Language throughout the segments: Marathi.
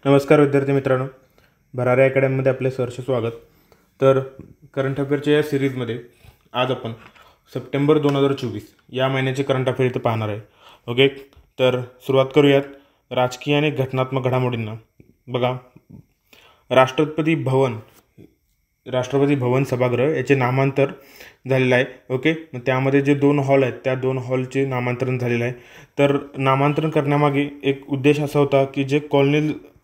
नमस्कार विद्यार्थी मित्रांनो, भरारी अकॅडमीमध्ये आपले सहर्ष स्वागत. तर करंट अफेअरच्या या सिरीजमध्ये आज आपण सप्टेंबर 2024 या महिन्याचे करंट अफेअर इथं पाहणार आहे. ओके, तर सुरुवात करूयात राजकीय आणि घटनात्मक घडामोडींना. बघा, राष्ट्रपती भवन सभागृह याचे नामांतर झालेलं आहे. ओके, मग त्यामध्ये जे 2 हॉल आहेत त्या 2 हॉलचे नामांतरण झालेलं आहे. तर नामांतरण करण्यामागे एक उद्देश असा होता की जे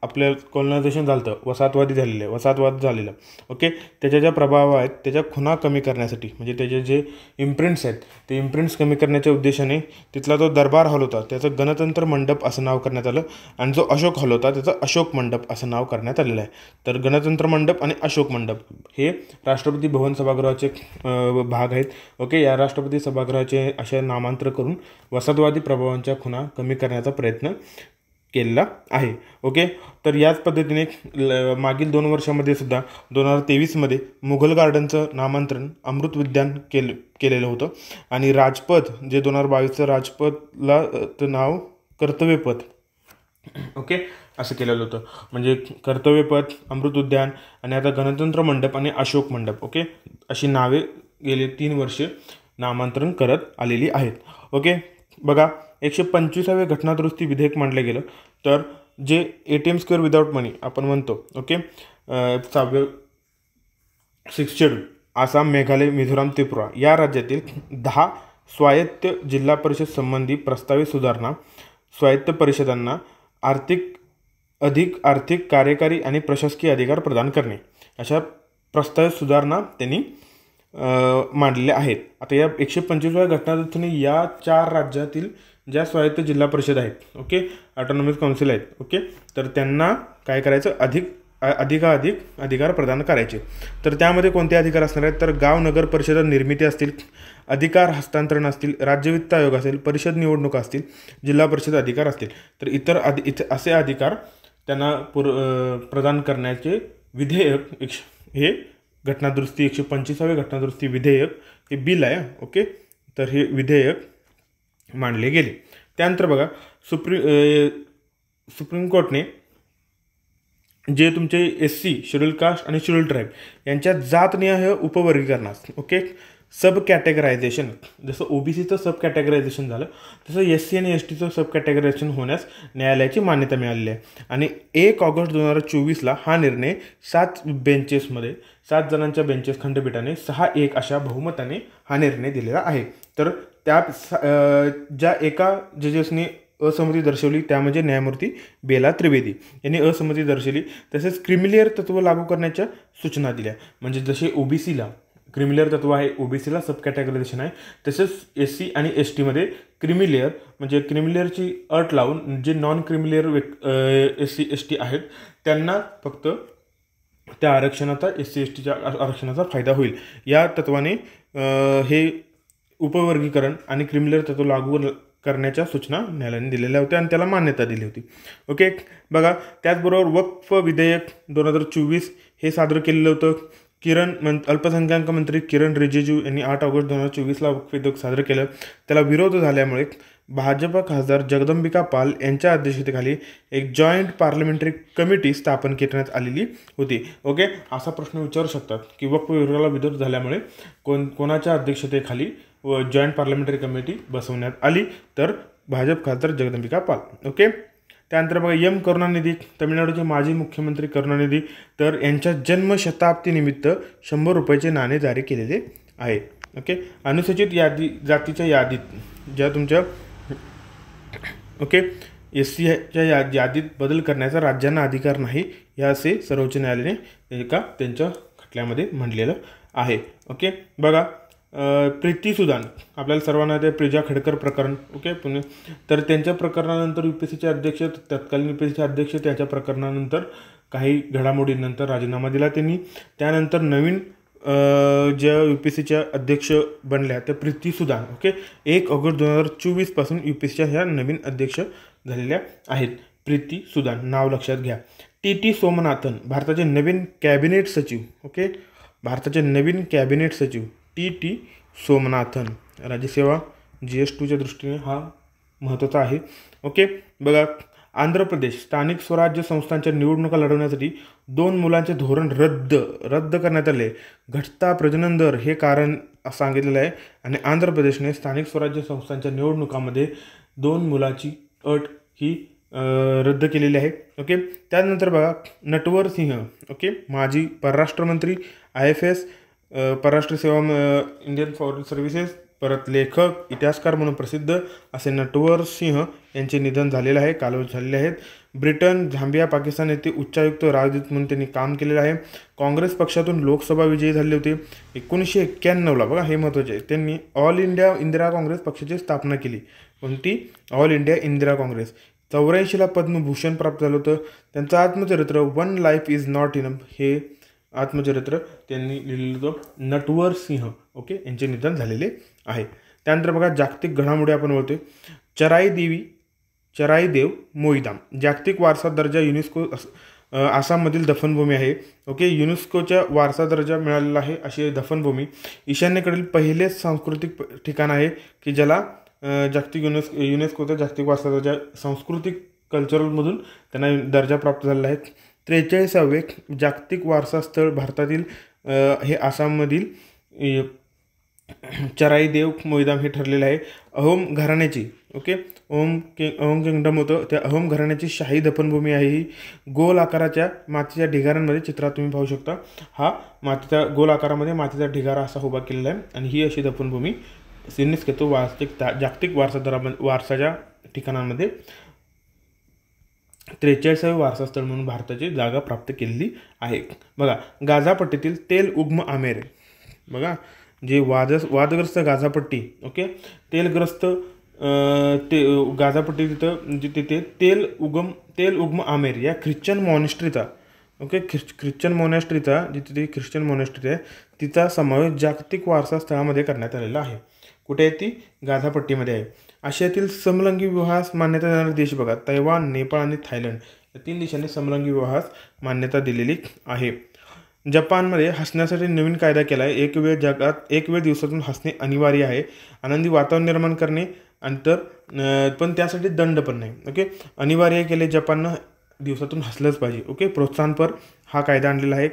आपल्या कॉलनायझेशन झालं होतं, वसाहतवाद झालेला. ओके, त्याच्या ज्या प्रभाव आहेत त्याच्या खुणा कमी करण्यासाठी, म्हणजे त्याचे जे इम्प्रिंट्स आहेत ते इम्प्रिंट्स कमी करण्याच्या उद्देशाने तिथला जो दरबार हॉल होता त्याचं गणतंत्र मंडप असं नाव करण्यात आलं, आणि जो अशोक हॉल होता त्याचं अशोक मंडप असं नाव करण्यात आलेलं आहे. तर गणतंत्र मंडप आणि अशोक मंडप हे राष्ट्रपती भवन सभागृहाचे भाग आहेत. ओके, या राष्ट्रपती सभागृहाचे असे नामांतर करून वसाहतवादी प्रभावांच्या खुणा कमी करण्याचा प्रयत्न केलेला आहे. ओके, तर याच पद्धतीने मागील 2 वर्षामध्ये सुद्धा 2023मध्ये मुघल गार्डनचं नामांतरण अमृत उद्यान केलेलं होतं, आणि राजपथ जे 2022चं राजपथला नाव कर्तव्यपथ ओके असं केलेलं होतं. म्हणजे कर्तव्यपथ, अमृत उद्यान आणि आता गणतंत्र मंडप आणि अशोक मंडप ओके अशी नावे गेले 3 वर्षे नामांतरण करत आलेली आहेत. ओके, बघा, 125वे घटनादुरुस्ती विधेयक मांडलं गेलं. तर जे ATM स्क्वेअर विदाऊट मनी आपण म्हणतो, ओके, 6वे शेड्यूल आसाम, मेघालय, मिझोराम, त्रिपुरा या राज्यातील 10 स्वायत्त जिल्हा परिषद संबंधी प्रस्तावित सुधारणा स्वायत्त परिषदांना आर्थिक, कार्यकारी आणि प्रशासकीय अधिकार प्रदान करणे अशा प्रस्तावित सुधारणा त्यांनी मांडलेल्या आहेत. आता या 125व्या घटनादुरुस्तीने या 4 राज्यातील ज्या स्वायत्त जिल्हा परिषद आहेत, ओके, ऑटोनॉमस काउन्सिल आहेत, ओके, तर त्यांना काय करायचं, अधिकाधिक अधिकार प्रदान करायचे. तर त्यामध्ये कोणते अधिकार असणार आहेत, तर गाव नगर परिषद निर्मिती असतील, अधिकार हस्तांतरण असतील, राज्य वित्त आयोग असेल, परिषद निवडणुका असतील, जिल्हा परिषद अधिकार असतील. तर इतर असे अधिकार त्यांना प्रदान करण्याचे विधेयक हे घटनादुरुस्ती 125वे घटनादुरुस्ती विधेयक हे बिल आहे. ओके, तर हे विधेयक मांडले गेले. त्यानंतर बघा, सुप्रीम कोर्टने जे तुमचे SC शेड्यूल कास्ट आणि शेड्यूल ट्राईब यांच्या जातनिहाय उपवर्गीकरणास ओके सब कॅटेगरायझेशन, जसं OBCचं सब कॅटेगरायझेशन झालं तसं SC आणि STचं सब कॅटेगरायझेशन होण्यास न्यायालयाची मान्यता मिळालेली आहे. आणि 1 ऑगस्ट 2024ला हा निर्णय 7 जणांच्या बेंचेस खंडपीठाने 6-1 अशा बहुमताने हा निर्णय दिलेला आहे. तर त्यात ज्या एका जजेसने असहमती दर्शवली त्या म्हणजे न्यायमूर्ती बेला त्रिवेदी यांनी असहमती दर्शवली. तसेच क्रिमिलेअर तत्व लागू करण्याच्या सूचना दिल्या. म्हणजे जसे OBCला क्रिमिलेअर तत्व आहे, OBCला सब कॅटेगरायझेशन आहे, तसेच SC आणि STमध्ये क्रिमिलेअर म्हणजे क्रिमिलेअरची अट लावून जे नॉन क्रिमिलेअर SC ST आहेत त्यांना फक्त त्या आरक्षणाचा SC STच्या आरक्षणाचा फायदा होईल. या तत्वाने हे उपवर्गीकरण आणि क्रिमिलेअर तत्व लागू करण्याच्या सूचना न्यायालयाने दिलेल्या होत्या आणि त्याला मान्यता दिली होती. ओके, बघा, त्याचबरोबर वक्फ विधेयक 2024 हे सादर केलेलं होतं. अल्पसंख्याक मंत्री किरण रिजिजू यांनी 8 ऑगस्ट 2024ला वक्फ विधेयक सादर केलं. त्याला विरोध झाल्यामुळे भाजपा खासदार जगदंबिका पाल यांच्या अध्यक्षतेखाली एक जॉईंट पार्लमेंटरी कमिटी स्थापन करण्यात आलेली होती. ओके, असा प्रश्न विचारू शकतात की वक्फ विरोधाला विरोध झाल्यामुळे कोणाच्या अध्यक्षतेखाली जॉईंट पार्लमेंटरी कमिटी बसवण्यात आली, तर भाजप खासदार जगदंबिका पाल. ओके, त्यानंतर बघा, करुणानिधी, तामिळनाडूचे माजी मुख्यमंत्री करुणानिधी, तर यांच्या जन्मशताब्दीनिमित्त 100 रुपयाचे नाणे जारी केलेले आहे. ओके, अनुसूचित जातीच्या यादीत ज्या तुमच्या ओके SCच्या यादीत बदल करण्याचा राज्यांना अधिकार नाही, या असे सर्वोच्च न्यायालयाने त्यांच्या खटल्यामध्ये म्हटलेलं आहे. ओके, बघा, प्रीती सुदान, आपल्याला सर्वांना ते प्रिजा खडकर प्रकरण ओके पुणे, तर त्यांच्या प्रकरणानंतर UPSCचे अध्यक्ष, तत्कालीन UPSCचे अध्यक्ष त्यांच्या प्रकरणानंतर काही घडामोडींनंतर राजीनामा दिला त्यांनी. त्यानंतर नवीन ज्या UPSCच्या अध्यक्ष बनल्या त्या प्रीती सुदान ओके 1 ऑगस्ट 2024 पासून UPSCच्या ह्या नवीन अध्यक्ष झालेल्या आहेत. प्रीती सुदान नाव लक्षात घ्या. TT सोमनाथन, भारताचे नवीन कॅबिनेट सचिव ओके, भारताचे नवीन कॅबिनेट सचिव TT सोमनाथन, राज्यसेवा GS2च्या दृष्टीने हा महत्त्वाचा आहे. ओके, बघा, आंध्र प्रदेश स्थानिक स्वराज्य संस्थांच्या निवडणुका लढवण्यासाठी 2 मुलांचे धोरण रद्द करण्यात आले. घटता प्रजनन दर हे कारण सांगितलेलं आहे आणि आंध्र प्रदेशने स्थानिक स्वराज्य संस्थांच्या निवडणुकामध्ये 2 मुलाची अट ही रद्द केलेली आहे. ओके, त्यानंतर बघा नटवर सिंह, ओके, माजी परराष्ट्रमंत्री, IFS परराष्ट्र सेवा, इंडियन फॉरेन सर्व्हिसेस, परत लेखक, इतिहासकार म्हणून प्रसिद्ध असे नटवर सिंह यांचे निधन झालेलं आहे, कालवश झालेले आहेत. ब्रिटन, झांबिया, पाकिस्तान येथे उच्चायुक्त राजदूत म्हणून त्यांनी काम केलेलं आहे. काँग्रेस पक्षातून लोकसभा विजयी झाले होते. 1991ला बघा हे महत्त्वाचे आहे, त्यांनी ऑल इंडिया इंदिरा काँग्रेस पक्षाची स्थापना केली. कोणती? All India Indira Congress. 84ला पद्मभूषण प्राप्त झालं होतं. त्यांचं आत्मचरित्र one life is not enough हे आत्मचरित्र त्यांनी लिहिलेलं होतं. नटवर सिंह, ओके, यांचे निधन झालेले आहे. त्यानंतर बघा जागतिक घडामोडी आपण बोलतोय. चराई देव मोईदाम जागतिक वारसा दर्जा युनेस्को, आसाममधील दफनभूमी आहे. ओके, युनेस्कोच्या वारसा दर्जा मिळालेला आहे अशी दफनभूमी. ईशान्येकडील पहिले सांस्कृतिक ठिकाण आहे की ज्याला जागतिक युनेस्कोचा जागतिक वारसा दर्जा सांस्कृतिक कल्चरलमधून त्यांना दर्जा प्राप्त झालेला आहे. 43वे जागतिक वारसा स्थळ भारतातील हे आसाममधील चराई देव मोईदाम हे ठरलेलं आहे. अहोम घराण्याची, ओके, अहोम किंगडम होतं, त्या अहोम घराण्याची शाही दफनभूमी आहे. ही गोल आकाराच्या मातीच्या ढिगाऱ्यांमध्ये चित्रात तुम्ही पाहू शकता. हा मातीच्या गोल आकारामध्ये मातीचा ढिगारा असा उभा केलेला आहे आणि ही अशी दफनभूमी युनेस्को जागतिक वारसाच्या ठिकाणांमध्ये 43वे वारसा स्थळ म्हणून भारताची जागा प्राप्त केलेली आहे. बघा गाझापट्टीतील तेल उग्म आमेर, बघा जे वादग्रस्त गाझापट्टी, ओके, तेलग्रस्त गाझापट्टी तिथे तेल उग्म आमेर या ख्रिश्चन मॉनेस्ट्रीचा, ओके, ख्रिश्चन मॉनेस्ट्रीचा जिथे ख्रिश्चन मॉनेस्ट्री आहे तिचा समावेश जागतिक वारसा स्थळामध्ये करण्यात आलेला आहे. कुठे आहे ती? गाझापट्टीमध्ये आहे. आशियातील समलैंगिक विवाहास मान्यता देणारे देश बघा तैवान, नेपाळ आणि थायलंड या 3 देशांनी समलैंगिक विवाहास मान्यता दिलेली आहे. जपानमध्ये हसण्यासाठी नवीन कायदा केला आहे. एक वेळ दिवसातून हसणे अनिवार्य आहे. आनंदी वातावरण निर्माण करणे आणि पण त्यासाठी दंड पण नाही. ओके, अनिवार्य केले जपाननं, दिवसातून हसलंच पाहिजे. ओके, प्रोत्साहनपर हा कायदा आणलेला आहे.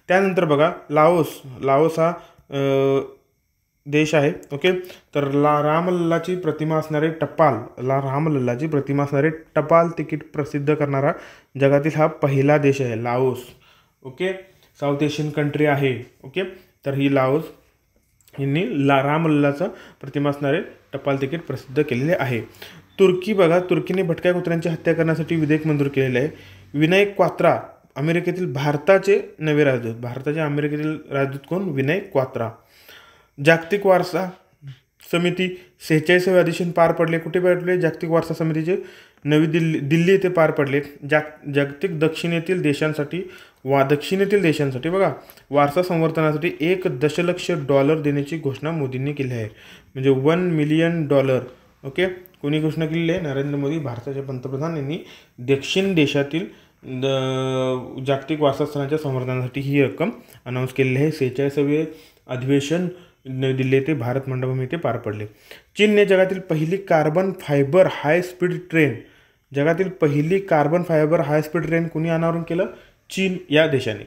त्यानंतर बघा लाओस हा देश आहे. ओके, तर रामलल्लाची प्रतिमा असणारे टपाल तिकीट प्रसिद्ध करणारा जगातील हा पहिला देश आहे Laos. Okay, south Asian country आहे. ओके, तर ही लाओस यांनी रामलल्लाचा प्रतिमा असणारे टपाल तिकीट प्रसिद्ध केलेले आहे. तुर्की बघा, तुर्कीने भटक्या कुत्र्यांची हत्या करण्यासाठी विधेयक मंजूर केलेले आहे. विनय क्वात्रा अमेरिकेतील भारताचे नवे राजदूत. भारताचे अमेरिकेतील राजदूत कोण? विनय क्वात्रा. जागतिक वारसा समिती 46वे अधिवेशन पार पडले. कुठे पार पडले? जागतिक वारसा समितीचे नवी दिल्ली येथे पार पडले. जागतिक दक्षिणेतील देशांसाठी बघा वारसा संवर्धनासाठी $1 दशलक्ष देण्याची घोषणा मोदींनी केली आहे. म्हणजे $1 मिलियन. ओके, कोणी घोषणा केलेली आहे? नरेंद्र मोदी, भारताचे पंतप्रधान यांनी दक्षिण देशातील जागतिक वारसा स्थळांच्या संवर्धनासाठी ही रक्कम अनाऊन्स केलेली आहे. 46वे अधिवेशन नवी दिल्ली येथे भारत मंडपम येथे पार पडले. चीनने जगातील पहिली carbon fibre high speed train कोणी अनावरण केलं? चीन या देशाने.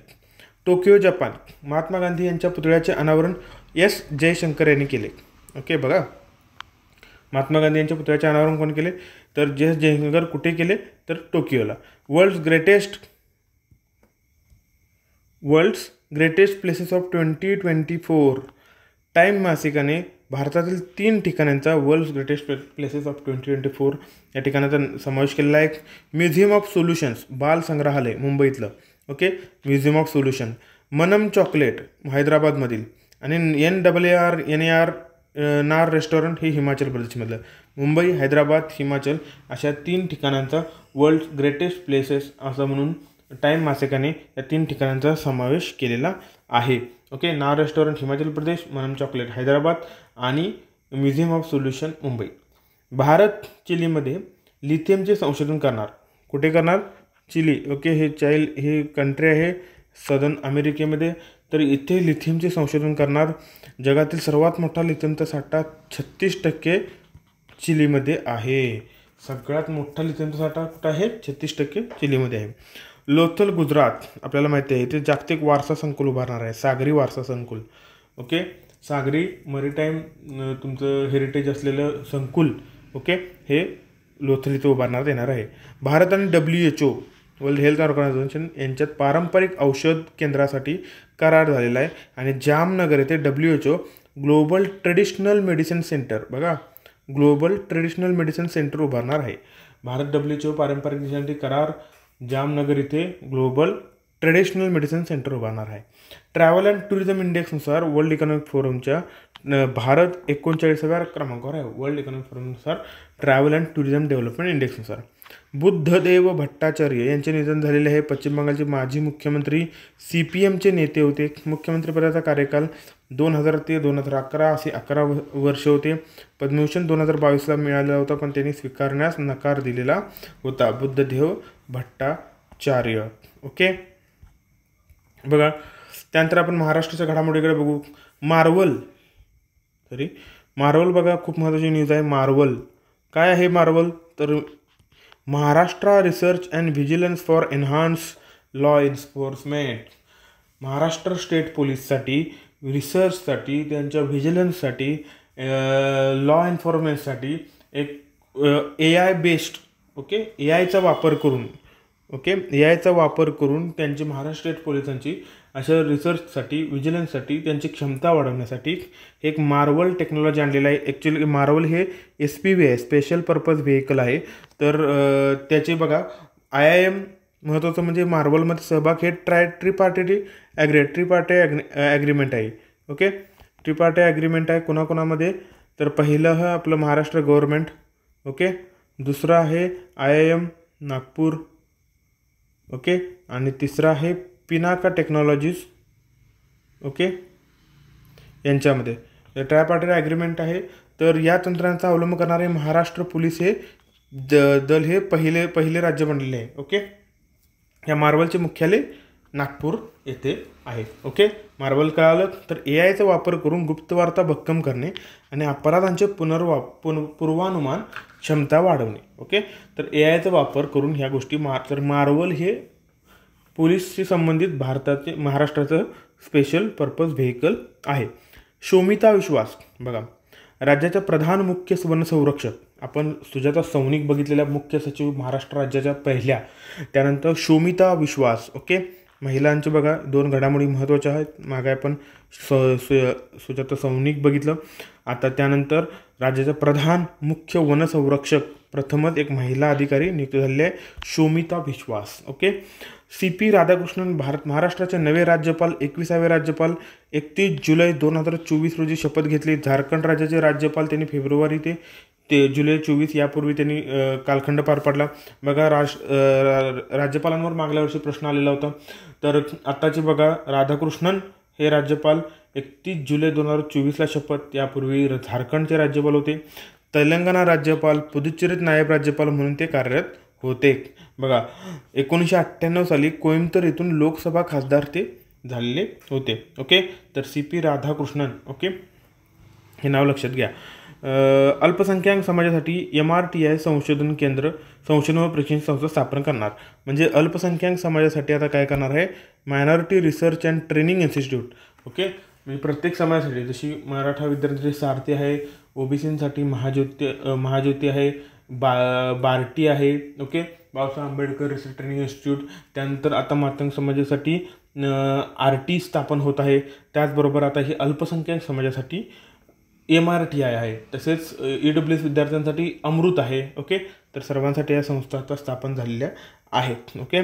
टोकियो जपान महात्मा गांधी यांच्या पुतळ्याचे अनावरण S जयशंकर यांनी केले. ओके, बघा महात्मा गांधी यांच्या पुतळ्याचे अनावरण कोण केले? तर S जयशंकर. कुठे केले? तर टोकियोला. World's greatest places of 2024 Time मासिकाने भारतातील 3 ठिकाणांचा वर्ल्ड्स ग्रेटेस्ट प्लेसेस ऑफ 2024 या ठिकाणाचा समावेश केलेला आहे. म्युझियम ऑफ सोल्युशन्स बाल संग्रहालय मुंबईतलं. Okay, museum of solution. Manam chocolate हैदराबादमधील आणि NAR नार रेस्टॉरंट हे हिमाचल प्रदेशमधलं. मुंबई, हैदराबाद, हिमाचल अशा 3 ठिकाणांचा वर्ल्ड ग्रेटेस्ट प्लेसेस असं म्हणून टाइम मासिकाने या 3 ठिकाणांचा समावेश केलेला आहे. ओके, नार रेस्टॉरंट हिमाचल प्रदेश, मनम चॉकलेट हैदराबाद आणि museum of solution Mumbai. Bharat चिलीमध्ये लिथियमचे संशोधन करणार. कुठे करणार? चिली. ओके, हे कंट्री आहे सदर्न अमेरिकेमध्ये. तर इथे लिथियमचे संशोधन करणार. जगातील सर्वात मोठा लिथियमचा साठा 36% चिलीमध्ये आहे. सगळ्यात मोठा लिथियमचा साठा कुठं आहे? 36% चिलीमध्ये आहे. लोथल गुजरात आपल्याला माहिती आहे, ते जागतिक वारसा संकुल उभारणार आहे, सागरी वारसा संकुल. ओके, सागरी मरीटाईम तुमचं हेरिटेज असलेलं संकुल, ओके, हे लोथल इथं उभारण्यात येणार आहे. भारत आणि WHO वर्ल्ड हेल्थ ऑर्गनायझेशन यांच्यात पारंपरिक औषध केंद्रासाठी करार झालेला आहे आणि जामनगर येथे WHO global traditional medicine centre, बघा, ग्लोबल ट्रेडिशनल मेडिसिन सेंटर उभारणार आहे. भारत WHO पारंपरिक देशांसाठी करार, जामनगर इथे ग्लोबल ट्रेडिशनल मेडिसिन सेंटर उभारणार आहे. ट्रॅव्हल अँड टुरिझम इंडेक्सनुसार वर्ल्ड इकॉनॉमिक फोरमच्या भारत 39व्या क्रमांकावर आहे. वर्ल्ड इकॉनॉमिक फोरमनुसार ट्रॅव्हल अँड टुरिझम डेव्हलपमेंट इंडेक्सनुसार. बुद्धदेव भट्टाचार्य यांचे निधन झालेले आहे. पश्चिम बंगालचे माजी मुख्यमंत्री, CPMचे नेते होते. मुख्यमंत्रीपदाचा कार्यकाल 2000 ते 2011 असे 11 वर्ष होते. पद्मभूषण 2022ला मिळालेला होता, पण त्यांनी स्वीकारण्यास नकार दिलेला होता. बुद्धदेव भट्टाचार्य. ओके, बघा, त्यानंतर आपण महाराष्ट्राच्या घडामोडीकडे बघू. मार्वल बघा, खूप महत्त्वाची न्यूज आहे. मार्वल काय आहे? मार्वल तर Maharashtra research and vigilance for enhance law enforcement. Maharashtra state पोलीससाठी, रिसर्चसाठी, त्यांच्या व्हिजिलन्ससाठी, लॉ एन्फोर्समेंटसाठी एक AI बेस्ड, ओके, AIचा वापर करून, ओके, AIचा वापर करून त्यांची महाराष्ट्र स्टेट पोलिसांची अशा रिसर्चसाठी, व्हिजिलन्ससाठी त्यांची क्षमता वाढवण्यासाठी एक मार्वल टेक्नॉलॉजी आणलेलं आहे. ॲक्च्युली मार्वल हे SPV आहे, स्पेशल पर्पज व्हेकल आहे. तर त्याचे बघा, IIM महत्त्वाचं म्हणजे मार्वलमध्ये सहभाग हे ट्रिपार्टी ॲग्रीमेंट आहे. ओके, ट्रिपार्टी ॲग्रीमेंट आहे कोणाकोणामध्ये? तर पहिलं आहे आपलं महाराष्ट्र गव्हर्नमेंट, ओके, दुसरं आहे IIM नागपूर, ओके, आणि तिसरं आहे पिनाका टेक्नॉलॉजीज, ओके, यांच्यामध्ये ट्रायपार्टी ॲग्रीमेंट आहे. तर या तंत्रांचा अवलंब करणारे महाराष्ट्र पोलीस हे दल हे पहिले राज्य बनलेले आहे. ओके, या मार्वलचे मुख्यालय नागपूर येथे आहे. ओके, मार्वल काय आलं तर AIचा वापर करून गुप्तवार्ता भक्कम करणे आणि अपराधांचे पूर्वानुमान क्षमता वाढवणे. ओके, तर AIचा वापर करून ह्या गोष्टी तर मार्वल हे पोलीसशी संबंधित महाराष्ट्राचं स्पेशल पर्पज व्हेकल आहे. शोमिता विश्वास बघा, राज्याच्या प्रधान मुख्य वनसंरक्षक, आपण सुजाता सौनिक बघितलेल्या मुख्य सचिव महाराष्ट्र राज्याच्या पहिल्या, त्यानंतर शोमिता विश्वास, ओके, महिलांचे बघा 2 घडामोडी महत्त्वाच्या आहेत. मागे आपण सुजाता सौनिक बघितलं. आता त्यानंतर राज्याच्या प्रधान मुख्य वनसंरक्षक प्रथमच एक महिला अधिकारी नियुक्त झालेले आहे, शोमिता विश्वास. ओके, CP राधाकृष्णन महाराष्ट्राचे नवे राज्यपाल, 21वे राज्यपाल 31 जुलै 2024 रोजी शपथ घेतली. झारखंड राज्याचे राज्यपाल त्यांनी फेब्रुवारी ते जुलै 24 यापूर्वी त्यांनी कालखंड पार पडला. बघा, राज्यपालांवर मागल्या वर्षी प्रश्न आलेला होता. तर आत्ताचे बघा, राधाकृष्णन हे राज्यपाल 31 जुलै 2024ला शपथ, यापूर्वी झारखंडचे राज्यपाल होते. तेलंगणा राज्यपाल, पुदुच्चेरीत नायब राज्यपाल म्हणून ते कार्यरत होते. बघा, 1998 साली कोइंबतूर येथून लोकसभा खासदार ते झालेले होते. ओके, तर CP राधाकृष्णन, ओके, हे नाव लक्षात घ्या. अल्पसंख्याक समाजासाठी MRTI संशोधन व प्रशिक्षण संस्था स्थापन करणार. म्हणजे अल्पसंख्याक समाजासाठी आता काय करणार आहे? Minority research and training institute. Okay, म्हणजे प्रत्येक समाजासाठी, जशी मराठा विद्यार्थ्यांसाठी सारथी आहे, OBCसाठी महाज्योती आहे, बार्टी आहे, okay, Babasaheb Ambedkar research training institute. त्यानंतर आता मातंग समाजासाठी RT स्थापन होत आहे. त्याचबरोबर आता ही अल्पसंख्याक समाजासाठी MRTI आहे. तसेच EWS विद्यार्थ्यांसाठी अमृत आहे. ओके, तर सर्वांसाठी या संस्था आता स्थापन झालेल्या आहेत. ओके,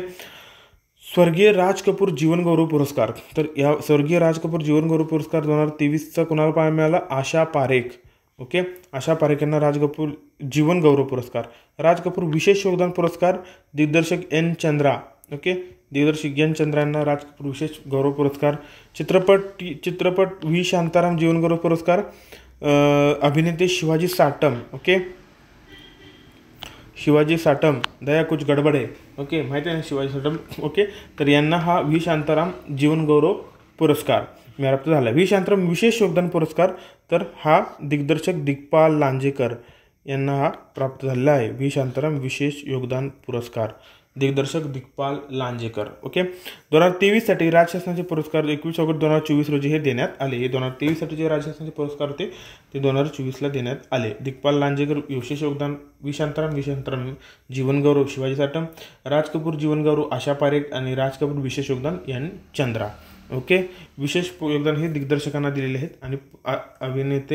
स्वर्गीय राज कपूर जीवन गौरव पुरस्कार. तर या स्वर्गीय राज कपूर जीवन गौरव पुरस्कार 2023चा कोणाला मिळाला? आशा पारेख. ओके, आशा पारेख यांना राज कपूर जीवन गौरव पुरस्कार. राज कपूर विशेष योगदान पुरस्कार दिग्दर्शक N चंद्रा. ओके, दिग्दर्शक N चंद्रा यांना राज कपूर विशेष गौरव पुरस्कार. चित्रपट V शांताराम जीवन गौरव पुरस्कार. अभिनेते शिवाजी साटम. ओके, शिवाजी साटम, दया कुछ गडबड आहे. ओके, माहिती आहे ना शिवाजी साटम. ओके, तर यांना हा V शांताराम जीवन गौरव पुरस्कार प्राप्त झाला. V शांताराम विशेष योगदान पुरस्कार, तर हा दिग्दर्शक दिग्पाल लांजेकर यांना हा प्राप्त झालेला आहे. व्ही शांताराम विशेष योगदान पुरस्कार. दिग्दर्शक दिग्पाल लांजेकर. ओके. 2023 साठी राज्य शासनाचे पुरस्कार 21 ऑगस्ट 2024 रोजी हे देण्यात आले. हे 2023 साठी जे राज्य शासनाचे पुरस्कार होते ते 2024ला देण्यात आले. दिग्पाल लांजेकर विशेष योगदान, व्ही शांताराम जीवनगौरव शिवाजी साटम, राज कपूर जीवनगौरव आशा पारेख आणि राज कपूर विशेष योगदान एन चंद्रा. ओके. विशेष योगदान हे दिग्दर्शकांना दिलेले आहेत आणि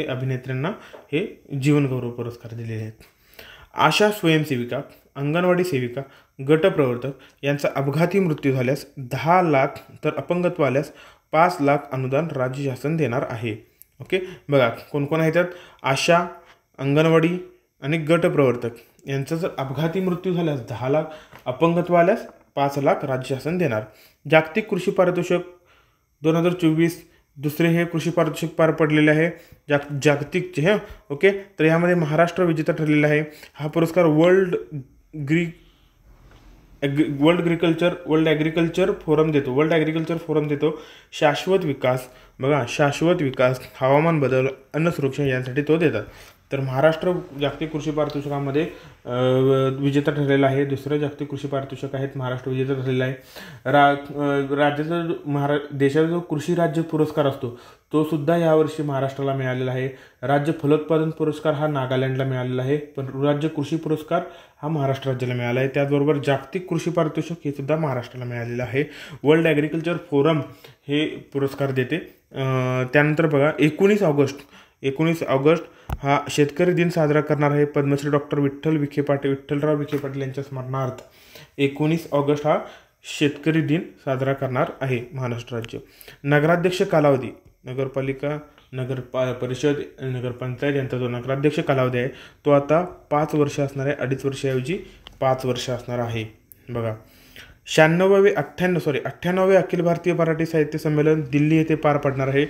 अभिनेत्र्यांना हे जीवनगौरव पुरस्कार दिलेले आहेत. आशा स्वयंसेविका, अंगणवाडी सेविका, गटप्रवर्तक यांचा अपघाती मृत्यू झाल्यास 10 लाख तर अपंगत्व आल्यास 5 लाख अनुदान राज्य शासन देणार आहे. ओके. बघा कोण आहेत त्यात, आशा, अंगणवाडी आणि गटप्रवर्तक यांचा जर अपघाती मृत्यू झाल्यास 10 लाख, अपंगत्व आल्यास 5 लाख राज्य शासन देणार. जागतिक कृषी पारितोषिक 2024 दुसरे हे कृषी पारितोषिक पार पडलेले आहे जागतिकचे हे. ओके. तर यामध्ये महाराष्ट्र विजेता ठरलेला आहे. हा पुरस्कार वर्ल्ड ॲग्रिकल्चर फोरम देतो. शाश्वत विकास, बघा शाश्वत विकास, हवामान बदल, अन्न सुरक्षा यासाठी तो देतात. तर महाराष्ट्र जागतिक कृषी पारितोषिकामध्ये विजेता ठरलेला आहे. दुसरं जागतिक कृषी पारितोषिक आहेत महाराष्ट्र विजेता ठरलेला आहे. राज्याचा देशाचा जो कृषी राज्य पुरस्कार असतो तो सुद्धा यावर्षी महाराष्ट्राला मिळालेला आहे. राज्य फलोत्पादन पुरस्कार हा नागालँडला मिळालेला आहे, पण राज्य कृषी पुरस्कार हा महाराष्ट्र राज्याला मिळाला आहे. त्याचबरोबर जागतिक कृषी पारितोषिक हे सुद्धा महाराष्ट्राला मिळालेलं आहे. वर्ल्ड ॲग्रिकल्चर फोरम हे पुरस्कार देते. त्यानंतर बघा 19 ऑगस्ट हा शेतकरी दिन साजरा करणार आहे. पद्मश्री डॉक्टर विठ्ठलराव विखे पाटील यांच्या स्मरणार्थ 19 ऑगस्ट हा शेतकरी दिन साजरा करणार आहे महाराष्ट्र राज्य. नगराध्यक्ष कालावधी, नगरपालिका, परिषद, नगरपंचायत यांचा जो नगराध्यक्ष कालावधी आहे तो आता 5 वर्ष असणार आहे. 2.5 वर्षाऐवजी 5 वर्ष असणार आहे. बघा 98वे अखिल भारतीय मराठी साहित्य संमेलन दिल्ली येथे पार पडणार आहे.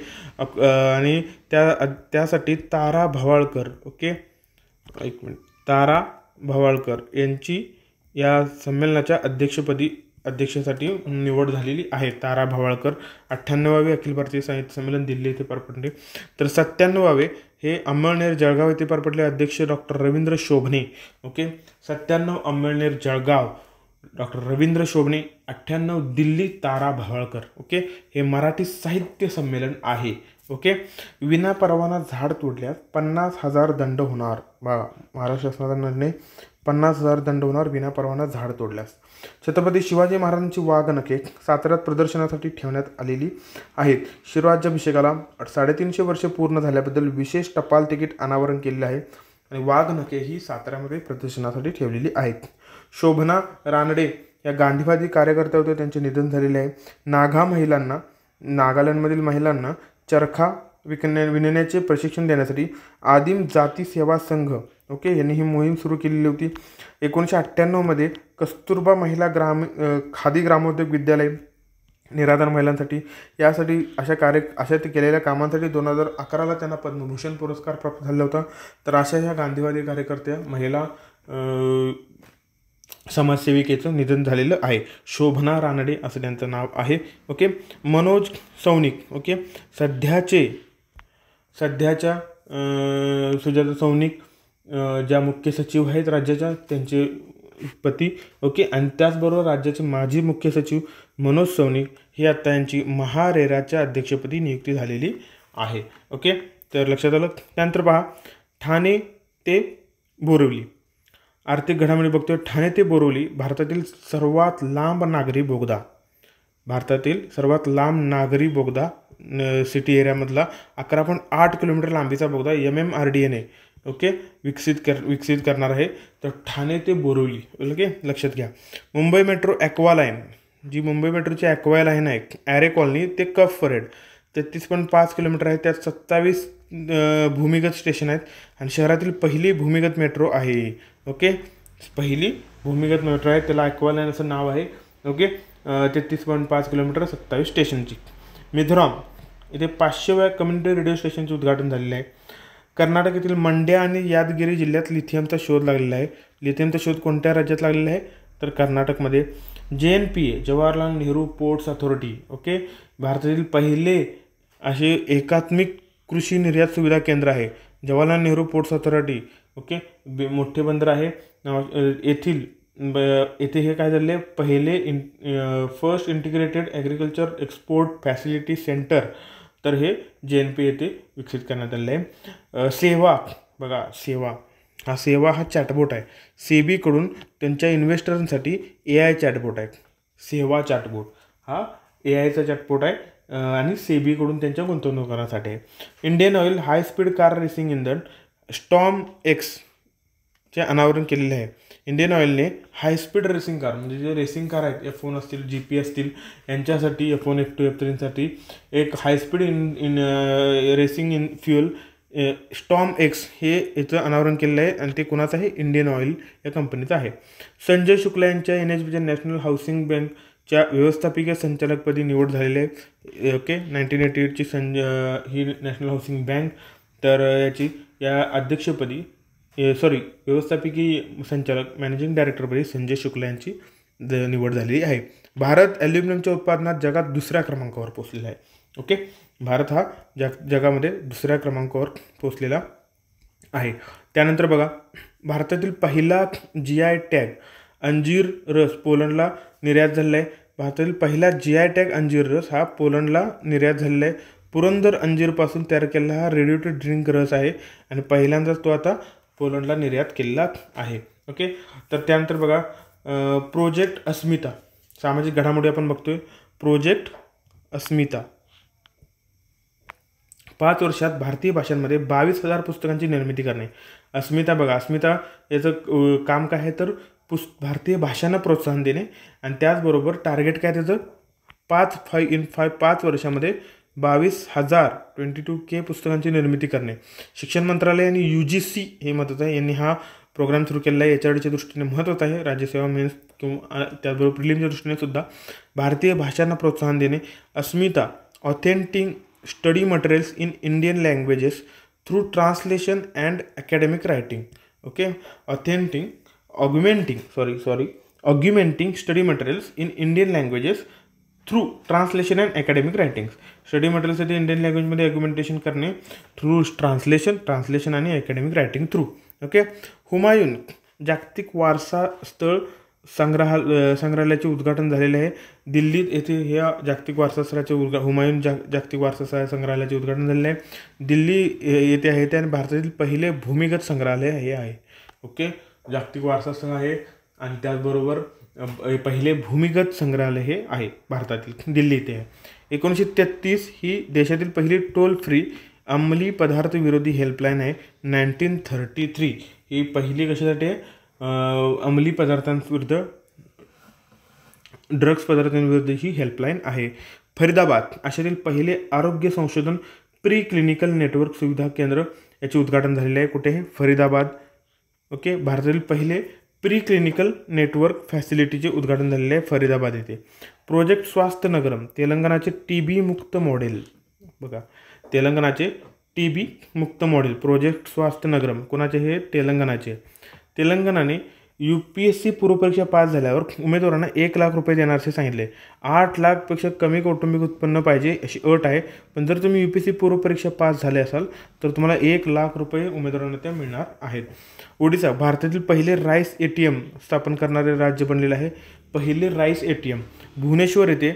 आणि त्यासाठी तारा भवाळकर, ओके, एक मिनिट, तारा भवाळकर यांची या संमेलनाच्या अध्यक्षासाठी निवड झालेली आहे. तारा भवाळकर. 98वे अखिल भारतीय साहित्य संमेलन दिल्ली येथे पार पडले. तर 97वे हे अंमळनेर जळगाव येथे पार पडले. अध्यक्ष doctor Ravindra Shobhane. Okay. 97 Amalner Jalgaon doctor Ravindra Shobhane. 98 Delhi Tara Bhawalkar. Okay. हे मराठी साहित्य संमेलन आहे. ओके. विनापरवाना झाड तोडल्यास 50,000 दंड होणार. बघा महाराष्ट्र शासनाचा निर्णय, 50,000 दंड होणार विनापरवाना झाड तोडल्यास. छत्रपती शिवाजी महाराजांची वाघनखे साताऱ्यात प्रदर्शनासाठी ठेवण्यात आलेली आहेत. शिवराज्याभिषेकाला 350 वर्षे पूर्ण झाल्याबद्दल विशेष टपाल तिकीट अनावरण केलेले आहे आणि वाघनखे ही साताऱ्यामध्ये प्रदर्शनासाठी ठेवलेली आहेत. शोभना रानडे या गांधीवादी कार्यकर्त्या होत्या, त्यांचे निधन झालेले आहे. नागालँडमधील महिलांना चरखा विणण्याचे प्रशिक्षण देण्यासाठी आदिम जाती सेवा संघ, ओके, यांनी ही मोहीम सुरू केलेली होती. 1998 मध्ये कस्तुरबा महिला खादी ग्रामोद्योग विद्यालय निराधार महिलांसाठी यासाठी अशा ते केलेल्या कामांसाठी 2011ला त्यांना पद्मभूषण पुरस्कार प्राप्त झाला होता. तर अशा ह्या गांधीवादी कार्यकर्त्या महिला समाजसेविकेचं निधन झालेलं आहे. शोभना रानडे असं त्यांचं नाव आहे. ओके. मनोज सौनिक, ओके, सध्याच्या सुजाता सौनिक ज्या मुख्य सचिव आहेत राज्याच्या, त्यांचे पती. ओके. आणि त्याचबरोबर राज्याचे माजी मुख्य सचिव मनोज सौनिक हे आता यांची महारेराच्या अध्यक्षपदी नियुक्ती झालेली आहे. ओके. तर लक्षात आलं. त्यानंतर पहा ठाणे ते बोरिवली आर्थिक घडामोडी बघतोय. ठाणे ते बोरिवली भारतातील सर्वात लांब नागरी बोगदा सिटी एरियामधला 11.8 किलोमीटर लांबीचा बोगदा MMRDA ओके विकसित करणार आहे. तर ठाणे ते बोरिवली, ओके, लक्षात घ्या. मुंबई मेट्रो ॲक्वा लाईन, जी मुंबई मेट्रोची ॲक्वा लाईन आहे, ॲरे कॉलनी ते कफ परेड 33.5 किलोमीटर आहे. त्यात 27 भूमिगत स्टेशन आहेत आणि शहरातील पहिली भूमिगत मेट्रो आहे. ओके. पहिली भूमिगत मेट्रो आहे, त्याला ॲक्वा लाईन असं नाव आहे. ओके. 33.5 किलोमीटर, 27 स्टेशनची. मिझोराम इथे 500व्या कम्युनिटी रेडिओ स्टेशनचे उद्घाटन झालेलं आहे. कर्नाटक येथील मंड्या आणि यादगिरी जिल्ह्यात लिथियमचा शोध लागलेला आहे. लिथियमचा शोध कोणत्या राज्यात लागलेला आहे? तर कर्नाटकमध्ये. JNPA Jawaharlal Nehru ports authority, okay, भारतातील पहिले असे एकात्मिक कृषी निर्यात सुविधा केंद्र आहे. Jawaharlal Nehru ports authority okay, मोठे बंदर आहे येथे हे काय झाले, पहिले first integrated agriculture export facility centre, तर हे JNP येथे विकसित करण्यात आले आहे. सेवा बघा, सेवा हा चॅटबोट आहे. सेबीकडून त्यांच्या इन्व्हेस्टरांसाठी AI चॅटबोट आहे. सेवा चॅटबोट हा AIचा चॅटबोट आहे आणि सेबीकडून त्यांच्या गुंतवणूकदारांसाठी आहे. Indian oil high speed car racing इंधन स्टॉर्म X चे अनावरण केलेले आहे. इंडियन ऑइलने हाय स्पीड रेसिंग कार, म्हणजे जे रेसिंग कार आहेत, F1 असतील, GP असतील, यांच्यासाठी F1, F2, F3साठी एक हाय speed racing in fuel storm X हे याचं अनावरण केलेलं आहे आणि ते कुणाचं आहे, इंडियन ऑइल या कंपनीचं आहे. संजय शुक्ला यांच्या NHBच्या नॅशनल हाऊसिंग बँकच्या व्यवस्थापकीय संचालकपदी निवड झालेली आहे. ओके, 1988ची ही नॅशनल हाऊसिंग बँक, तर या अध्यक्षपदी व्यवस्थापकीय संचालक मॅनेजिंग डायरेक्टरपदी संजय शुक्ला यांची निवड झालेली आहे. भारत ॲल्युमिनियमच्या उत्पादनात जगात दुसऱ्या क्रमांकावर पोहोचलेला आहे. ओके, भारत हा जगामध्ये दुसऱ्या क्रमांकावर पोहोचलेला आहे. त्यानंतर बघा, भारतातील पहिला GI टॅग अंजीर रस पोलंडला निर्यात झालेला आहे. भारतातील पहिला GI टॅग अंजीर रस हा पोलंडला निर्यात झालेला आहे. पुरंदर अंजीरपासून तयार केलेला हा रेडी टू ड्रिंक रस आहे आणि पहिल्यांदाच तो आता पोलंडला निर्यात केलेला आहे. ओके, तर त्यानंतर बघा, प्रोजेक्ट अस्मिता, सामाजिक घडामोडी आपण बघतोय. प्रोजेक्ट अस्मिता 5 वर्षात भारतीय भाषांमध्ये 22,000 पुस्तकांची निर्मिती करणे. अस्मिता बघा, अस्मिता याचं काम काय आहे, तर भारतीय भाषांना प्रोत्साहन देणे आणि त्याचबरोबर टार्गेट काय त्याचं 5 वर्षामध्ये 22,000 पुस्तकांची निर्मिती करणे. शिक्षण मंत्रालय आणि UGC हे महत्त्वाचं आहे, यांनी हा प्रोग्राम सुरू केलेला आहे. याच्याकडच्या दृष्टीने महत्त्वाचं आहे. राज्यसेवा मेन्स किंवा त्याचबरोबर प्रिलिमच्या दृष्टीने सुद्धा भारतीय भाषांना प्रोत्साहन देणे. Asmita authentic study materials in Indian languages through translation and academic writing. Okay, augmenting study materials in Indian languages through translation and academic writings. Study मटेरियलसाठी इंडियन लँग्वेजमध्ये ॲग्युमेंटेशन करणे थ्रू ट्रान्सलेशन आणि academic writing through. Okay, Humayun जागतिक वारसा स्थळ संग्रहालयाचे उद्घाटन झालेले आहे. दिल्लीत येथे ह्या जागतिक वारसा स्थळाचे हुमायून जागतिक वारसा संग्रहालयाचे उद्घाटन झालेले आहे. दिल्ली येथे आहे ते आणि भारतातील पहिले भूमिगत संग्रहालय हे आहे. ओके, जागतिक वारसा स्थळ आहे आणि त्याचबरोबर पहिले भूमिगत संग्रहालय हे आहे भारतातील, दिल्ली इथे आहे. 1933 ही देशातील पहिली टोल फ्री अंमली पदार्थ विरोधी हेल्पलाईन आहे. 1933 ही पहिली कशासाठी आहे, अंमली पदार्थांविरुद्ध, ड्रग्स पदार्थांविरुद्ध ही हेल्पलाईन आहे. फरीदाबाद आशियातील पहिले आरोग्य संशोधन प्री क्लिनिकल नेटवर्क सुविधा केंद्र याचे उद्घाटन झालेले आहे. कुठे आहे, फरीदाबाद. ओके, भारतातील पहिले प्री क्लिनिकल नेटवर्क फॅसिलिटीचे उद्घाटन झालेले आहे फरीदाबाद येथे. प्रोजेक्ट स्वास्थ्य नगरम, तेलंगणाचे TB मुक्त मॉडेल. बघा, तेलंगणाचे TB मुक्त मॉडेल, प्रोजेक्ट स्वास्थ्य नगरम कोणाचे, हे तेलंगणाचे. तेलंगणाने UPSC पूर्वपरीक्षा पास झाल्यावर उमेदवारांना 1 लाख रुपये देणार असे सांगितले. 8 लाखपेक्षा कमी कौटुंबिक उत्पन्न पाहिजे अशी अट आहे. पण जर तुम्ही UPSC पूर्वपरीक्षा पास झाले असाल तर तुम्हाला 1 लाख रुपये उमेदवारांना त्या मिळणार आहेत. ओडिशा भारतातील पहिले राईस ATM स्थापन करणारे राज्य बनलेले आहे. पहिले राईस ATM भुवनेश्वर येथे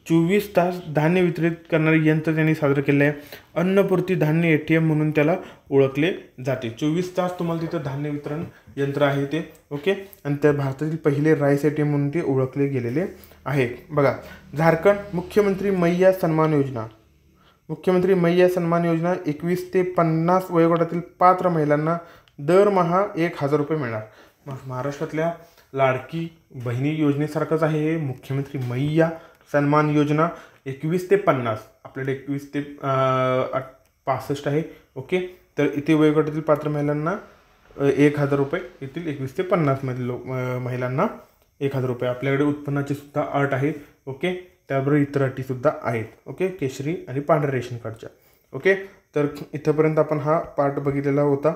24 तास धान्य वितरित करणारे यंत्र त्यांनी सादर केले आहे. अन्नपूर्ती धान्य ATM म्हणून त्याला ओळखले जाते. 24 तास तुम्हाला तिथं धान्य वितरण यंत्र आहे ते. ओके, आणि त्या भारतातील पहिले राईस ATM म्हणून ते ओळखले गेलेले आहे. बघा, झारखंड मुख्यमंत्री मैया सन्मान योजना. मुख्यमंत्री मैया सन्मान योजना 21 ते 50 वयोगटातील पात्र महिलांना दरमहा 1,000 रुपये मिळणार. महाराष्ट्रातल्या लाडकी बहिणी योजनेसारखंच आहे हे मुख्यमंत्री मैया सन्मान योजना. 21 ते 50, आपल्याकडे 21 ते 65 आहे. ओके, तर इथे वयोगटातील पात्र महिलांना 1,000 रुपये, येथील 21 ते 50 मधील महिलांना 1,000 रुपये. आपल्याकडे उत्पन्नाची सुद्धा अट आहे. ओके, त्याबरोबर इतर अटीसुद्धा आहेत. ओके, केशरी आणि पांढऱ्या रेशन कार्डच्या. ओके, तर इथंपर्यंत आपण हा पार्ट बघितलेला होता.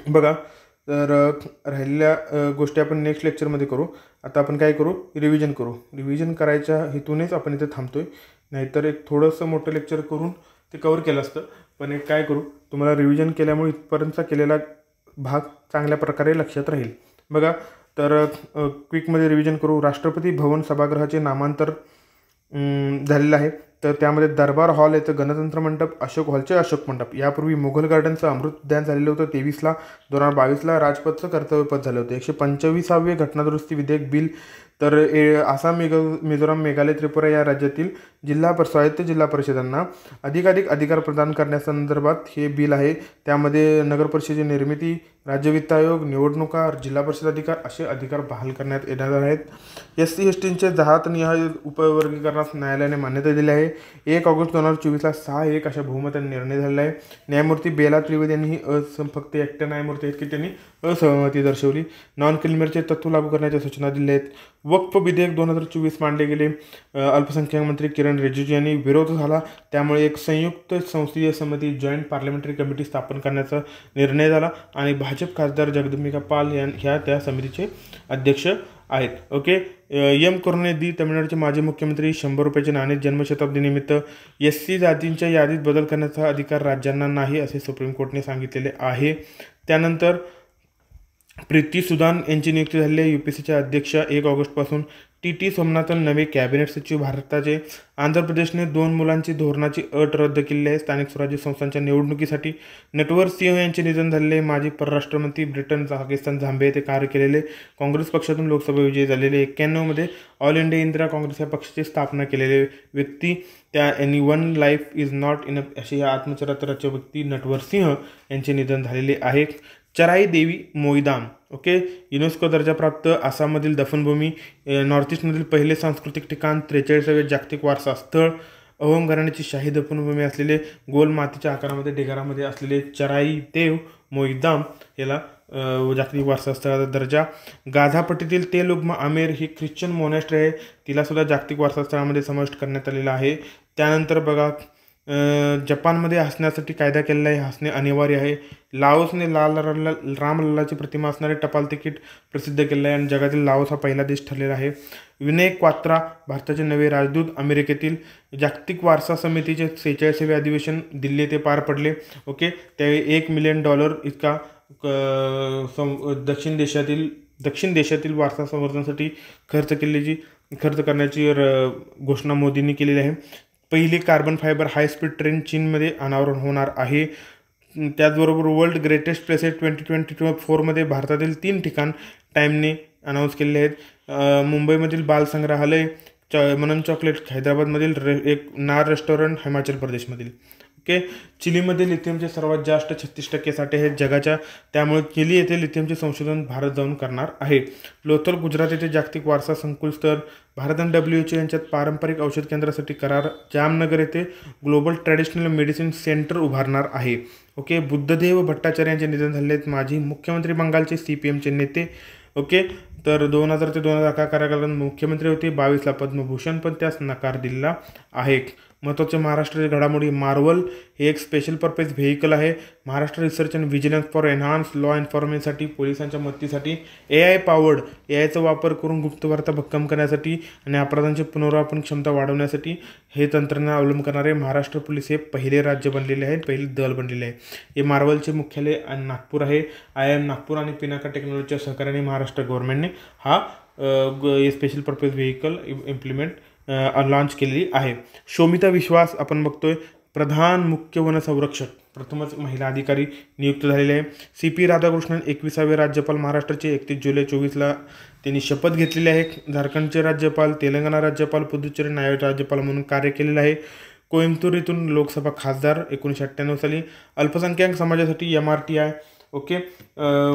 बघा, तर राहिलेल्या गोष्टी आपण नेक्स्ट लेक्चरमध्ये करू. आता आपण काय करू, रिव्हिजन करू. रिव्हिजन करायच्या हेतूनेच आपण इथे थांबतोय, नाहीतर एक थोडंसं मोठं लेक्चर करून ते कवर केलं असतं. पण एक काय करू, तुम्हाला रिव्हिजन केल्यामुळे इथपर्यंतचा केलेला भाग चांगल्या प्रकारे लक्षात राहील. बघा, तर क्विकमध्ये रिव्हिजन करू. राष्ट्रपती भवन सभागृहाचे नामांतर झालेलं आहे. तर त्यामध्ये दरबार हॉल येतं गणतंत्र मंडप, अशोक हॉलचे अशोक मंडप. यापूर्वी मुघल गार्डनचं अमृत उद्यान झालेलं होतं 23ला. 2022ला राजपथचं कर्तव्यपथ झालं होतं. 125वे घटनादुरुस्ती विधेयक बिल. तर आसाम, मिझोराम, मेघालय, त्रिपुरा या राज्यातील स्वायत्त जिल्हा परिषदांना अधिकाधिक अधिकार प्रदान करण्यासंदर्भात हे बिल आहे. त्यामध्ये नगर परिषदेची निर्मिती, राज्य वित्त आयोग, निवडणुका, जिल्हा परिषद अधिकार असे अधिकार बहाल करण्यात येणार आहेत. SC STंचे जातनिहाय उपवर्गीकरणास न्यायालयाने मान्यता दिली आहे. 1 ऑगस्ट 2024ला 6-1 अशा बहुमताने निर्णय झालेला आहे. न्यायमूर्ती बेला त्रिवेदी यांनी फक्त एकट्या न्यायमूर्ती आहेत की त्यांनी असहमती दर्शवली. नॉन क्रिमिनलचे तत्त्व लागू करण्याच्या सूचना दिल्या आहेत. वक्फ विधेयक 2024 मांडले गेले. अल्पसंख्याक मंत्री किरण रिजिजू यांनी विरोध झाला, त्यामुळे एक संयुक्त संसदीय समिती जॉईंट पार्लमेंटरी कमिटी स्थापन करण्याचा निर्णय झाला आणि भाजप खासदार जगदंबिका पाल ह्या त्या समितीचे अध्यक्ष आहेत. ओके. एम करुणानिधी तमिळनाडूचे माजी मुख्यमंत्री. 100 रुपयाचे नाणे. जन्मशताब्दीनिमित्त SC जातींच्या यादीत बदल करण्याचा अधिकार राज्यांना नाही असे सुप्रीम कोर्टने सांगितलेले आहे. त्यानंतर प्रीती सुदान यांची नियुक्ती झालेली आहे UPSCचे अध्यक्ष 1 ऑगस्टपासून. TT सोमनाथन नवे कॅबिनेट सचिव भारताचे. आंध्र प्रदेशने 2 मुलांची धोरणाची अट रद्द केली आहे. स्थानिक स्वराज्य संस्थांच्या निवडणुकीसाठी नटवर सिंह यांचे निधन झालेले. माजी परराष्ट्रमंत्री. ब्रिटन, पाकिस्तान, झांबे येथे कार्य केलेले. काँग्रेस पक्षातून लोकसभा विजयी झालेले. 91मध्ये ऑल इंडिया इंदिरा काँग्रेस या पक्षाची स्थापना केलेले व्यक्ती. त्या any one life is not enough असे या आत्मचरित्राचे व्यक्ती नटवर सिंह यांचे निधन झालेले आहे. चराई देवी मोईदाम. ओके. युनेस्को दर्जा प्राप्त आसाममधील दफनभूमी. नॉर्थ ईस्टमधील पहिले सांस्कृतिक ठिकाण. 43वे जागतिक वारसा स्थळ. अहोम घराण्याची शाही दफनभूमी असलेले गोल मातीच्या आकारामध्ये ढिगारामध्ये असलेले चराई देव मोईदाम याला जागतिक वारसा स्थळाचा दर्जा. गाझापट्टीतील तेल उग्मा आमेर ही ख्रिश्चन मोनॅस्ट्री आहे, तिलासुद्धा जागतिक वारसा स्थळामध्ये समाविष्ट करण्यात आलेला आहे. त्यानंतर बघा, जपानमध्ये हसण्यासाठी कायदा केलेला आहे. हसणे अनिवार्य आहे. लाओसने रामलल्लाची प्रतिमा असणारे टपाल तिकीट प्रसिद्ध केलेलं आहे आणि जगातील लाओस हा पहिला देश ठरलेला आहे. विनय क्वात्रा भारताचे नवे राजदूत. अमेरिकेतील जागतिक वारसा समितीचे 46वे अधिवेशन दिल्ली येथे पार पडले. ओके. त्यावेळी $1 मिलियन इतका दक्षिण देशातील वारसा संवर्धनासाठी खर्च करण्याची घोषणा मोदींनी केलेली आहे. पहिली कार्बन फायबर हायस्पीड ट्रेन चीनमध्ये अनावरण होणार आहे. त्याचबरोबर वर्ल्ड ग्रेटेस्ट प्लेसेस 2024मध्ये भारतातील 3 ठिकाण टाईमने अनाऊन्स केलेले आहेत. मुंबईमधील बाल संग्रहालय, मनन चॉकलेट हैदराबादमधील एक नार रेस्टॉरंट हिमाचल प्रदेशमधील. ओके. चिलीमध्ये लिथियमचे सर्वात जास्त 36% साठे आहेत जगाच्या, त्यामुळे चिली येथे लिथियमचे संशोधन भारत जाऊन करणार आहे. लोथल गुजरात येथे जागतिक वारसा संकुल स्थळ. भारत आणि WHO यांच्यात पारंपरिक औषध केंद्रासाठी करार. जामनगर येथे ग्लोबल ट्रॅडिशनल मेडिसिन सेंटर उभारणार आहे. ओके. बुद्धदेव भट्टाचार्य यांचे निधन झाले आहेत. माजी मुख्यमंत्री बंगालचे CPMचे नेते. ओके. तर 2000 ते 2011 कार्यकालात मुख्यमंत्री होते. 22ला पद्मभूषण पण त्यास नकार दिलेला आहे. महत्त्वाचे महाराष्ट्राची घडामोडी. मार्वल हे एक स्पेशल पर्पज व्हेकल आहे. Maharashtra research and vigilance for enhance law एन्फॉर्समेंटसाठी, पोलिसांच्या मदतीसाठी AIचा वापर करून गुप्तवार्ता भक्कम करण्यासाठी आणि अपराधांची पुनरावलोकन क्षमता वाढवण्यासाठी हे तंत्रज्ञान अवलंब करणारे महाराष्ट्र पोलीस हे पहिले राज्य बनलेले आहे, पहिले दल बनलेले आहे. हे मार्वलचे मुख्यालय नागपूर आहे. IIM नागपूर आणि पिनाका टेक्नॉलॉजीच्या सहकार्याने महाराष्ट्र गव्हर्नमेंटने हा स्पेशल पर्पज व्हेकल लॉन्च केलेली आहे. शोमिता विश्वास आपण बघतोय प्रधान मुख्य वन संरक्षक, प्रथमच महिला अधिकारी नियुक्त झालेले आहे. CP राधाकृष्णन 21वे राज्यपाल महाराष्ट्राचे. 31 जुलै 2024ला त्यांनी शपथ घेतलेली आहे. झारखंडचे राज्यपाल, तेलंगणा राज्यपाल, पुदुच्चेरी नायब राज्यपाल म्हणून कार्य केलेलं आहे. कोइंबतूर इथून लोकसभा खासदार 1998 साली. अल्पसंख्याक समाजासाठी MRTI. Okay.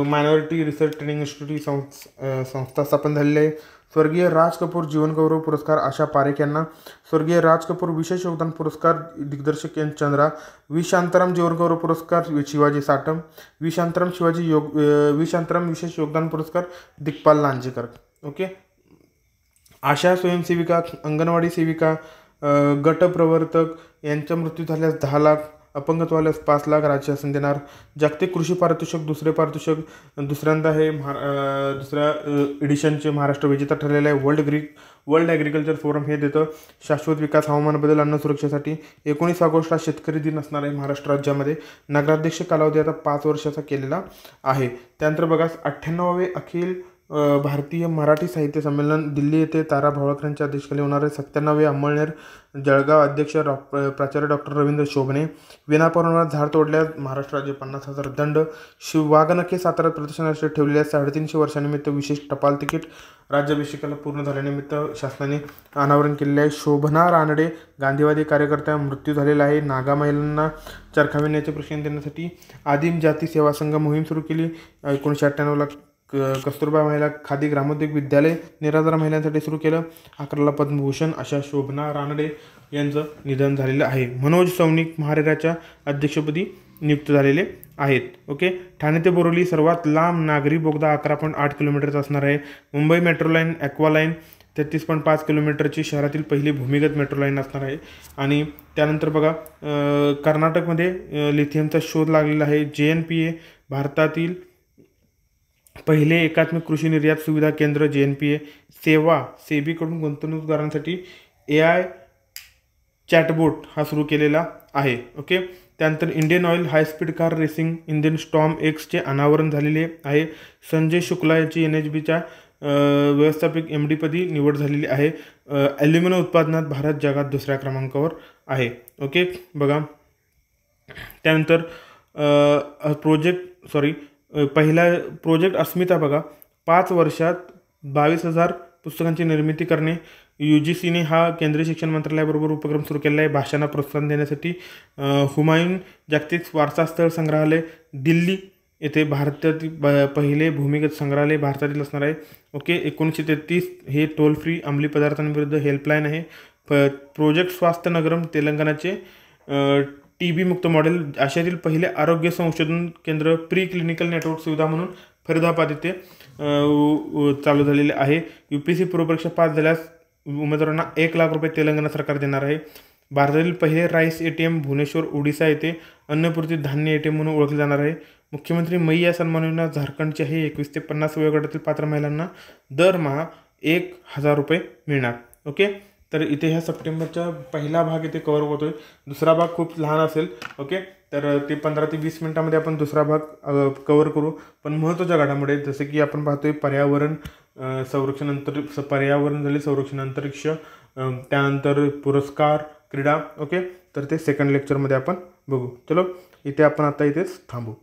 Minority research training institute संस्था स्थापन झालेली आहे. स्वर्गीय राज कपूर जीवनगौरव पुरस्कार आशा पारेख यांना. स्वर्गीय राज कपूर विशेष योगदान पुरस्कार दिग्दर्शक एन चंद्रा. वि शांताराम जीवनगौरव पुरस्कार शिवाजी साटम. वि शांताराम विशेष योगदान पुरस्कार दिग्पाल लांजेकर. ओके. आशा स्वयंसेविका, अंगणवाडी सेविका, गट प्रवर्तक यांचा मृत्यू झाल्यास 10 लाख. अपंगत्वाला 5 लाख राज्य शासन देणार. जागतिक कृषी पारितोषिक दुसरे पारितोषिक दुसऱ्यांदा हे दुसऱ्या एडिशनचे महाराष्ट्र विजेता ठरलेले आहे. वर्ल्ड ॲग्रिकल्चर फोरम हे देतं. शाश्वत विकास, हवामान बदल, अन्न सुरक्षेसाठी 19 ऑगस्ट हा शेतकरी दिन असणार आहे महाराष्ट्र राज्यामध्ये. नगराध्यक्ष कालावधी आता 5 वर्षाचा केलेला आहे. त्यानंतर बघा 98वे अखिल भारतीय मराठी साहित्य संमेलन दिल्ली येथे तारा भावळकरांच्या अध्यक्षतेखाली होणार आहे. 97वे अंमळनेर जळगाव अध्यक्ष प्राचार्य डॉक्टर रवींद्र शोभणे. विनापरवाना झाड तोडल्यास महाराष्ट्र राज्य 50,000 दंड. वाघनखे साताऱ्यात प्रदर्शनासाठी ठेवलेल्या 350 वर्षानिमित्त विशेष टपाल तिकीट. राज्याभिषेकाला पूर्ण झाल्यानिमित्त शासनाने अनावरण केलेले आहे. शोभना रानडे गांधीवादी कार्यकर्त्या मृत्यू झालेला आहे. नागा महिलांना चरखा विणण्याचे प्रशिक्षण देण्यासाठी आदिम जाती सेवा संघ मोहीम सुरू केली. 1998ला कस्तुरबा महिला खादी ग्रामोद्योग विद्यालय निराधार महिलांसाठी सुरू केलं. 11ला पद्मभूषण अशा शोभना रानडे यांचं निधन झालेलं आहे. मनोज सौनिक महारेराच्या अध्यक्षपदी नियुक्त झालेले आहेत. ओके. ठाणे ते बोरिवली सर्वात लांब नागरी बोगदा 11.8 किलोमीटरचा असणार आहे. Mumbai metro line aqua line 33.5 किलोमीटरची शहरातील पहिली भूमिगत मेट्रो लाईन असणार आहे. आणि त्यानंतर बघा कर्नाटकमध्ये लिथियमचा शोध लागलेला आहे. JNPA भारतातील पहिले एकात्मिक कृषी निर्यात सुविधा केंद्र JNPA सेवा सेबीकडून गुंतवणूकदारांसाठी AI चॅटबोट हा सुरू केलेला आहे. ओके. त्यानंतर Indian oil high speed car racing engine storm Xचे अनावरण झालेले आहे. संजय शुक्ला यांची NHBच्या व्यवस्थापक MD पदी निवड झालेली आहे. ॲल्युमिनियम उत्पादनात भारत जगात 2ऱ्या क्रमांकावर आहे. ओके. बघा त्यानंतर पहिला प्रोजेक्ट अस्मिता बघा 5 वर्षात 22,000 पुस्तकांची निर्मिती करणे. UGCने हा केंद्रीय शिक्षण मंत्रालयाबरोबर उपक्रम सुरू केला आहे. भाषांना प्रोत्साहन देण्यासाठी हुमायून जागतिक वारसा स्थळ संग्रहालय दिल्ली येथे भारतातील पहिले भूमिगत संग्रहालय भारतातील असणार आहे. ओके. 1933 हे टोल फ्री अंमली पदार्थांविरुद्ध हेल्पलाईन आहे. प्रोजेक्ट स्वास्थ्य नगरम तेलंगणाचे TB मुक्त मॉडेल. आशियातील पहिले आरोग्य संशोधन केंद्र प्री क्लिनिकल नेटवर्क सुविधा म्हणून फरीदाबाद येथे चालू झालेले आहे. UPSC पूर्वपरीक्षा पास झाल्यास उमेदवारांना 1 लाख रुपये तेलंगणा सरकार देणार आहे. भारतातील पहिले राईस ATM भुवनेश्वर ओडिसा येथे अन्नपूर्ती धान्य ATM म्हणून ओळखले जाणार आहे. मुख्यमंत्री मैया सन्मान योजना झारखंडची आहे. 21 ते 50 वयोगटातील पात्र महिलांना दरमहा 1,000 रुपये मिळणार. ओके. तर इथे ह्या सप्टेंबरचा पहिला भाग इथे कव्हर होतोय. दुसरा भाग खूप लहान असेल. ओके. तर ते 15 ते 20 मिनिटांमध्ये आपण दुसरा भाग कव्हर करू. पण महत्त्वाच्या घडामोडी जसे की आपण पाहतोय पर्यावरण झाले, संरक्षण अंतरिक्ष, त्यानंतर पुरस्कार, क्रीडा. ओके. तर ते सेकंड लेक्चरमध्ये आपण बघू. चलो इथे आपण आता इथेच थांबू.